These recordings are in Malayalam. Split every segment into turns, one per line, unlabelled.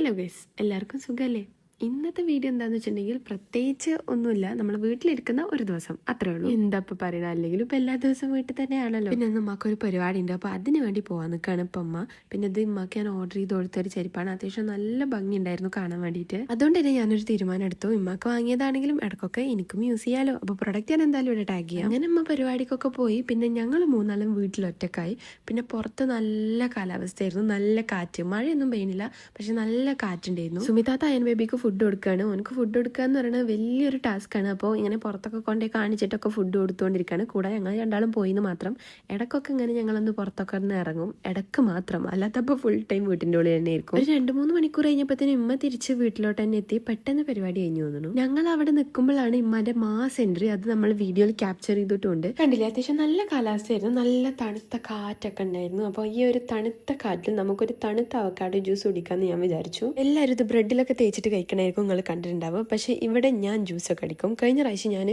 ഹലോ ഗൈസ്, എല്ലാവർക്കും സുഖമല്ലേ? ഇന്നത്തെ വീഡിയോ എന്താണെന്ന് വെച്ചിട്ടുണ്ടെങ്കിൽ പ്രത്യേകിച്ച് ഒന്നുമില്ല. നമ്മൾ വീട്ടിലിരിക്കുന്ന ഒരു ദിവസം അത്രേ ഉള്ളൂ. എന്താ ഇപ്പം പറയണ, അല്ലെങ്കിലും ഇപ്പം എല്ലാ ദിവസവും വീട്ടിൽ തന്നെയാണല്ലോ. പിന്നെ ഇന്ന് ഉമ്മക്ക് ഒരു പരിപാടി ഉണ്ട്, അപ്പോൾ അതിന് വേണ്ടി പോകാൻ നിൽക്കുകയാണ് ഇപ്പം അമ്മ. പിന്നെ ഇത് ഉമ്മക്ക് ഞാൻ ഓർഡർ ചെയ്ത് കൊടുത്തൊരു ചെരുപ്പാണ്. അത്യാവശ്യം നല്ല ഭംഗി ഉണ്ടായിരുന്നു കാണാൻ വേണ്ടിയിട്ട്. അതുകൊണ്ട് തന്നെ ഞാനൊരു തീരുമാനം എടുത്തു. ഉമ്മക്ക് വാങ്ങിയതാണെങ്കിലും ഇടയ്ക്കൊക്കെ എനിക്കും യൂസ് ചെയ്യാലോ. അപ്പോൾ പ്രൊഡക്റ്റ് ഞാൻ എന്തായാലും ഇവിടെ ടാഗ് ചെയ്യാം. അങ്ങനെ ഉമ്മ പരിപാടിക്കൊക്കെ പോയി. പിന്നെ ഞങ്ങൾ മൂന്നാളും വീട്ടിലൊറ്റക്കായി. പിന്നെ പുറത്ത് നല്ല കാലാവസ്ഥയായിരുന്നു, നല്ല കാറ്റ്, മഴയൊന്നും പെയ്യുന്നില്ല, പക്ഷെ നല്ല കാറ്റുണ്ടായിരുന്നു. സുമിതാത്ത അയൻ ബേബിക്ക് ഫുഡ് കൊടുക്കുകയാണ്. ഓനക്ക് ഫുഡ് കൊടുക്കുക എന്ന് പറയുന്നത് വലിയൊരു ടാസ്ക്കാണ്. അപ്പോൾ ഇങ്ങനെ പുറത്തൊക്കെ കൊണ്ടേ കാണിച്ചിട്ടൊക്കെ ഫുഡ് കൊടുത്തുകൊണ്ടിരിക്കുകയാണ്. കൂടെ ഞങ്ങൾ രണ്ടാളും പോയിന്ന് മാത്രം. ഇടയ്ക്കൊക്കെ ഇങ്ങനെ ഞങ്ങളൊന്ന് പുറത്തൊക്കെ ഒന്ന് ഇറങ്ങും, ഇടയ്ക്ക് മാത്രം, അല്ലാത്തപ്പോൾ ഫുൾ ടൈം വീട്ടിൻ്റെ ഉള്ളിൽ തന്നെ ആയിരിക്കും. ഒരു 2-3 മണിക്കൂർ കഴിഞ്ഞപ്പോഴത്തേനും ഇമ്മ തിരിച്ച് വീട്ടിലോട്ട് തന്നെ എത്തി. പെട്ടെന്ന് പരിപാടി കഴിഞ്ഞു തോന്നുന്നു. ഞങ്ങൾ അവിടെ നിൽക്കുമ്പോഴാണ് ഇമ്മാന്റെ മാസ് എൻട്രി. അത് നമ്മൾ വീഡിയോയിൽ ക്യാപ്ചർ ചെയ്തിട്ടുണ്ട്. കണ്ടില്ലേ, അത്യാവശ്യം നല്ല കാലാവസ്ഥയായിരുന്നു, നല്ല തണുത്ത കാറ്റൊക്കെ ഉണ്ടായിരുന്നു. അപ്പോൾ ഈ ഒരു തണുത്ത കാറ്റിൽ നമുക്കൊരു തണുത്ത അവക്കാഡോ ജ്യൂസ് കുടിക്കാമെന്ന് ഞാൻ വിചാരിച്ചു. എല്ലാവരും ഇത് ബ്രെഡിലൊക്കെ തേച്ചിട്ട് കഴിക്കണമായിരിക്കും നിങ്ങൾ കണ്ടിട്ടുണ്ടാവും. പക്ഷേ ഇവിടെ ഞാൻ ജ്യൂസൊക്കെ അടിക്കും. കഴിഞ്ഞ പ്രാവശ്യം ഞാൻ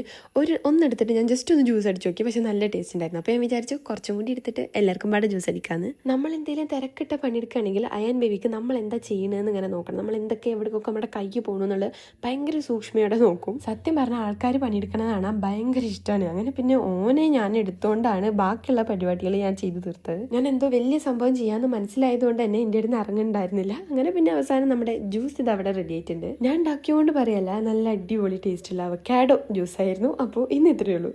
ഒന്നെടുത്തിട്ട് ഞാൻ ജസ്റ്റ് ഒന്ന് ജ്യൂസ് അടിച്ചു നോക്കി, പക്ഷേ നല്ല ടേസ്റ്റ് ഉണ്ടായിരുന്നു. അപ്പോൾ ഞാൻ വിചാരിച്ചു കുറച്ചും കൂടി എടുത്തിട്ട് എല്ലാവർക്കും പാടെ ജ്യൂസ് അടിക്കാമെന്ന്. നമ്മൾ എന്തെങ്കിലും തിരക്കിട്ട പണിയെടുക്കുകയാണെങ്കിൽ അയൻ ബേബിക്ക് നമ്മൾ എന്താ ചെയ്യണമെന്ന് ഇങ്ങനെ നോക്കണം. നമ്മൾ എന്തൊക്കെ എവിടേക്കൊക്കെ നമ്മുടെ കൈ പോകണം എന്നുള്ളത് ഭയങ്കര സൂക്ഷ്മയോടെ നോക്കും. സത്യം പറഞ്ഞാൽ ആൾക്കാർ പണിയെടുക്കണതാണ് ഭയങ്കര ഇഷ്ടമാണ്. അങ്ങനെ പിന്നെ ഓനെ ഞാൻ എടുത്തുകൊണ്ടാണ് ബാക്കിയുള്ള പരിപാടികൾ ഞാൻ ചെയ്തു തീർത്തത്. ഞാൻ എന്തോ വലിയ സംഭവം ചെയ്യാമെന്ന് മനസ്സിലായതുകൊണ്ട് തന്നെ എൻ്റെ അടുത്ത് ഇറങ്ങുന്നുണ്ടായിരുന്നില്ല. അങ്ങനെ പിന്നെ അവസാനം നമ്മുടെ ജ്യൂസ് ഇത് അവിടെ റെഡി ആയിട്ടുണ്ട്. ഞാൻ ഉണ്ടാക്കിയോണ്ട് പറയല്ല, നല്ല അടിപൊളി ടേസ്റ്റുള്ള അവക്കാഡോ ജ്യൂസ് ആയിരുന്നു. അപ്പോൾ ഇന്ന് ഇത്രയേ ഉള്ളൂ.